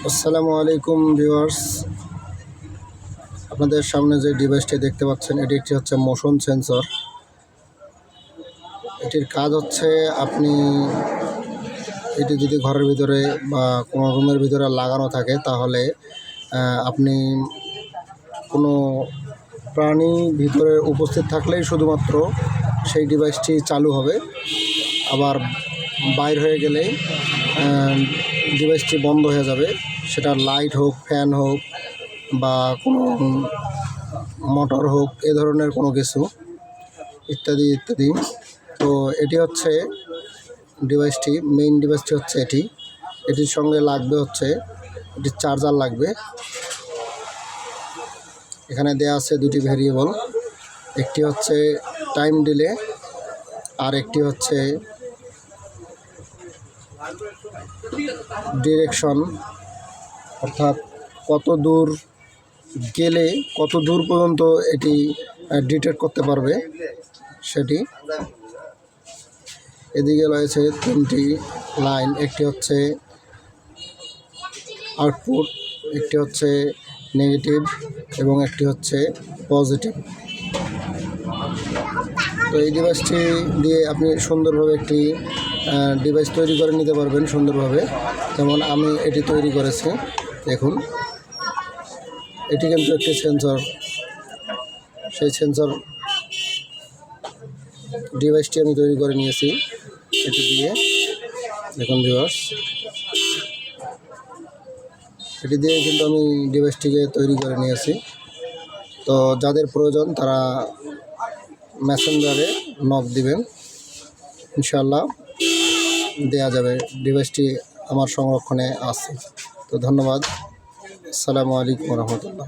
আসসালামু আলাইকুম ভিউয়ার্স, আপনাদের সামনে যে ডিভাইসটি দেখতে পাচ্ছেন এটি একটি হচ্ছে মোশন সেন্সর। এটির কাজ হচ্ছে আপনি এটি যদি ঘরের ভিতরে বা কোনো রুমের ভিতরে লাগানো থাকে তাহলে আপনি কোনো প্রাণী ভিতরে উপস্থিত থাকলেই শুধুমাত্র সেই ডিভাইসটি চালু হবে, আবার বাইর হয়ে গেলেই ডিভাইসটি বন্ধ হয়ে যাবে। সেটা লাইট হোক, ফ্যান হোক বা কোনো মোটর হোক, এ ধরনের কোনো কিছু ইত্যাদি ইত্যাদি। তো এটি হচ্ছে ডিভাইসটি, মেইন ডিভাইসটি হচ্ছে এটির সঙ্গে লাগবে হচ্ছে এটির চার্জার লাগবে। এখানে দেয়া আছে দুটি ভেরিয়েবল, একটি হচ্ছে টাইম ডিলে আর একটি হচ্ছে ডিরেকশন, অর্থাৎ কত দূর গেলে কত দূর পর্যন্ত এটি ডিটেক্ট করতে পারবে সেটি। এদিকে রয়েছে তিনটি লাইন, একটি হচ্ছে আউটপুট, একটি হচ্ছে নেগেটিভ এবং একটি হচ্ছে পজিটিভ। তো এই ডিভাইসটি দিয়ে আপনি সুন্দরভাবে একটি ডিভাইস তৈরি করে নিতে পারবেন সুন্দরভাবে, যেমন আমি এটি তৈরি করেছি। দেখুন, এটি কিন্তু একটি সেন্সর, সেই সেন্সর ডিভাইসটি আমি তৈরি করে নিয়েছি এটি দিয়ে। দেখুন ভিউয়ার্স, এটি দিয়ে কিন্তু আমি ডিভাইসটিকে তৈরি করে নিয়েছি। তো যাদের প্রয়োজন তারা মেসেঞ্জারে নক দিবেন, ইনশাআল্লাহ দেয়া যাবে। ডিভাইসটি আমার সংরক্ষণে আছে। তো ধন্যবাদ। আসসালামু আলাইকুম রহমতুল্লাহ।